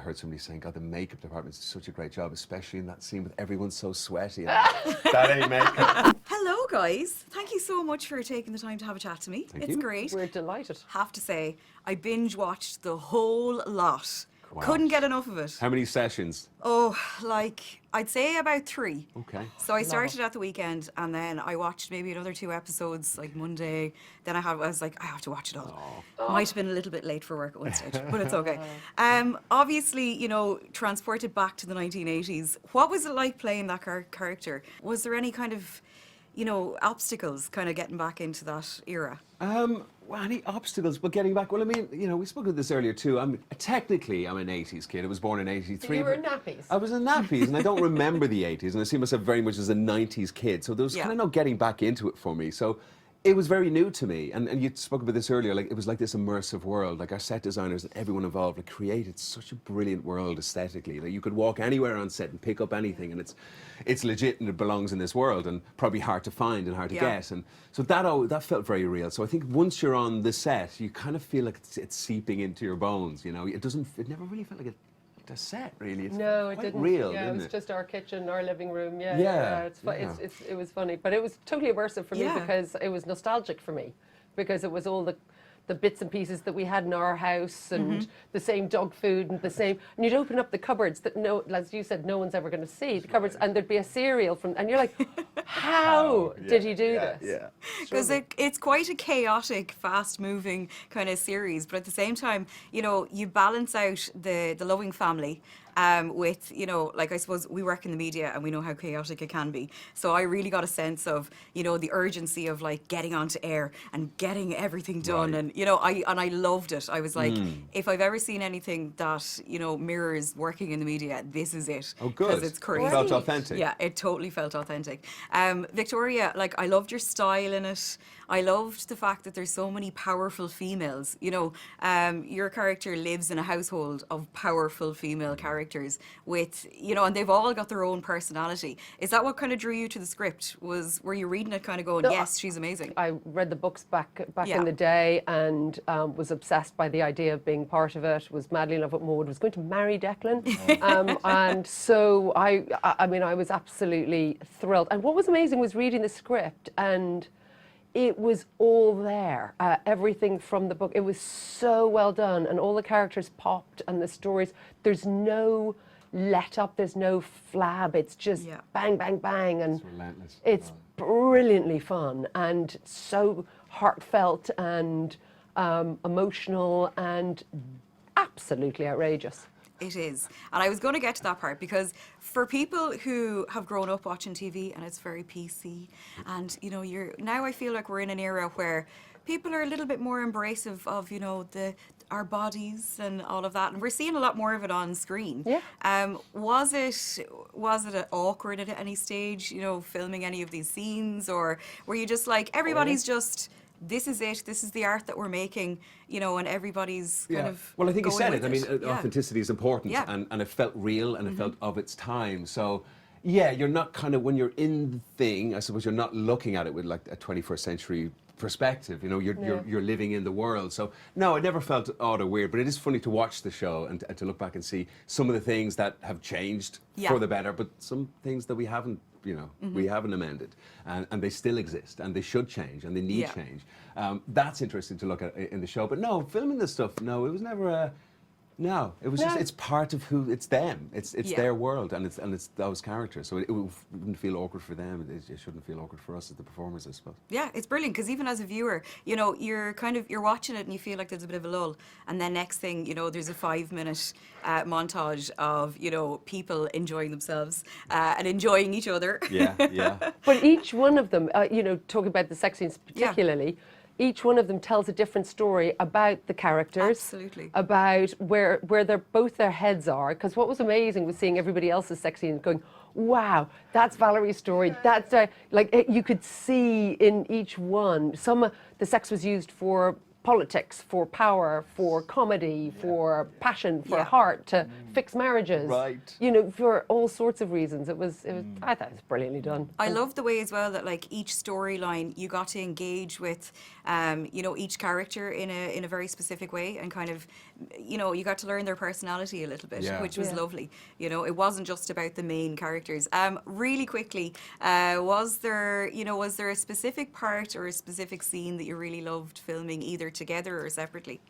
heard somebody saying, God, the makeup department is such a great job, especially in that scene with everyone so sweaty. That ain't makeup. Hello, guys. Thank you so much for taking the time to have a chat to me. Thank it's you. great. We're delighted. Have to say, I binge watched the whole lot. Wow. Couldn't get enough of it. How many sessions? Oh, like, I'd say about 3. Okay. So I started at the weekend, and then I watched maybe another 2 episodes, like Monday. Then I was like, I have to watch it all. Might have been a little bit late for work at one stage, but it's okay. Obviously, you know, transported back to the 1980s. What was it like playing that character? Was there any kind of, you know, obstacles kind of getting back into that era? Well, any obstacles, but getting back, well, I mean, you know, we spoke of this earlier too. Technically, I'm an 80s kid. I was born in 83. So you were in nappies? I was in nappies, and I don't remember the 80s, and I see myself very much as a 90s kid. So there was kind of no getting back into it for me. So it was very new to me, and you spoke about this earlier, like it was like this immersive world. Like our set designers and everyone involved like, created such a brilliant world aesthetically. Like you could walk anywhere on set and pick up anything, and it's legit and it belongs in this world, and probably hard to find and hard to get. And so that felt very real. So I think once you're on the set, you kind of feel like it's seeping into your bones. You know, it never really felt like a set, really. It's no, it quite didn't. Real, yeah, didn't it was it? just our kitchen, our living room. Yeah, Yeah, it was funny, but it was totally immersive for me because it was nostalgic for me, because it was all the bits and pieces that we had in our house, and the same dog food and and you'd open up the cupboards that as you said, no one's ever going to see the cupboards, and there'd be a cereal and you're like, how did he do this? Yeah, because it's quite a chaotic, fast-moving kind of series, but at the same time, you know, you balance out the loving family with, you know, like I suppose we work in the media and we know how chaotic it can be. So I really got a sense of, you know, the urgency of like getting onto air and getting everything done. And, you know, I loved it. I was like, if I've ever seen anything that, you know, mirrors working in the media, this is it. Oh, good. Because it's crazy. It felt authentic. Yeah, it totally felt authentic. Victoria, like I loved your style in it. I loved the fact that there's so many powerful females. You know, your character lives in a household of powerful female characters with, you know, and they've all got their own personality. Is that what kind of drew you to the script? Were you reading it kind of going, yes, she's amazing? I read the books back in the day, and was obsessed by the idea of being part of it, was madly in love with Maud, was going to marry Declan. And so I mean, I was absolutely thrilled. And what was amazing was reading the script, and it was all there, everything from the book. It was so well done, and all the characters popped, and the stories, there's no let up, there's no flab, it's just bang, bang, bang, and it's relentless. It's brilliantly fun, and so heartfelt, and emotional, and absolutely outrageous. It is. And I was going to get to that part, because for people who have grown up watching TV and it's very PC, and, you know, now I feel like we're in an era where people are a little bit more embracive of, you know, our bodies and all of that, and we're seeing a lot more of it on screen. Yeah. Was it awkward at any stage, you know, filming any of these scenes, or were you just like, everybody's just, this is it, this is the art that we're making, you know, and everybody's kind of Well, I think you said it. I mean, Yeah. authenticity is important, Yeah. and it felt real, and it felt of its time. So, yeah, you're not kind of, when you're in the thing, I suppose you're not looking at it with like a 21st century perspective. You know, you're living in the world. So, no, it never felt odd or weird, but it is funny to watch the show and to look back and see some of the things that have changed for the better, but some things that we haven't, you know, we haven't amended, and they still exist, and they should change, and they need change. That's interesting to look at in the show. But no, filming this stuff, no, it was never a... No, it was just, it's part of who, it's them. It's their world, and it's those characters. So it wouldn't feel awkward for them. It shouldn't feel awkward for us as the performers, I suppose. Yeah, it's brilliant, because even as a viewer, you know, you're watching it and you feel like there's a bit of a lull, and then next thing, you know, there's a 5-minute montage of, you know, people enjoying themselves and enjoying each other. Yeah, yeah. But each one of them, you know, talking about the sex scenes particularly, each one of them tells a different story about the characters. Absolutely. About where both their heads are. Because what was amazing was seeing everybody else's sex scenes going, wow, that's Valerie's story. That's like you could see in each one. The sex was used for politics, for power, for comedy, for passion, for Yeah. heart, to fix marriages. Right. You know, for all sorts of reasons. It was I thought it was brilliantly done. I love the way as well that like each storyline you got to engage with, you know, each character in a very specific way, and kind of, you know, you got to learn their personality a little bit, Yeah. which was Yeah. lovely. You know, it wasn't just about the main characters. Really quickly, was there a specific part or a specific scene that you really loved filming, either together or separately?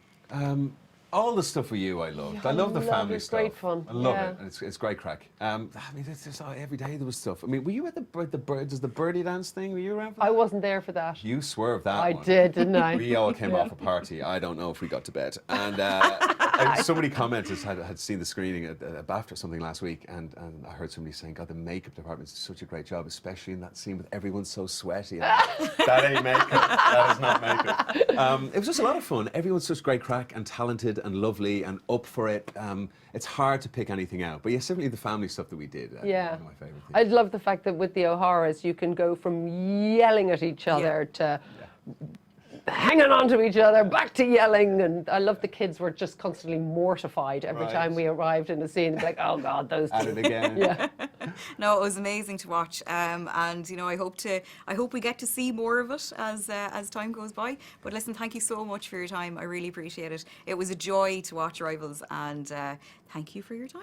All the stuff with you, I loved. Yeah, I love the I love family it. stuff. Great fun. I love Yeah. it. And it's great crack. I mean, it's just every day there was stuff. I mean, were you at the bird? Does the birdie dance thing? Were you around for that? I wasn't there for that. You swerved that I one. did, didn't I? We all came Yeah. off a party. I don't know if we got to bed. And somebody commented had seen the screening at BAFTA or something last week, and I heard somebody saying, "God, the makeup department's such a great job, especially in that scene with everyone so sweaty." That ain't makeup. That is not makeup. It was just a lot of fun. Everyone's such great crack and talented and lovely and up for it. It's hard to pick anything out, but yeah, certainly the family stuff that we did. Yeah. One of my favourite things. I love the fact that with the O'Haras, you can go from yelling at each other to hanging on to each other, back to yelling. And I love the kids were just constantly mortified every Right. time we arrived in the scene. Like, oh God, those At two. it again. Yeah. No, it was amazing to watch, and you know, I hope we get to see more of it as time goes by. But listen, thank you so much for your time. I really appreciate it. It was a joy to watch Rivals, and thank you for your time.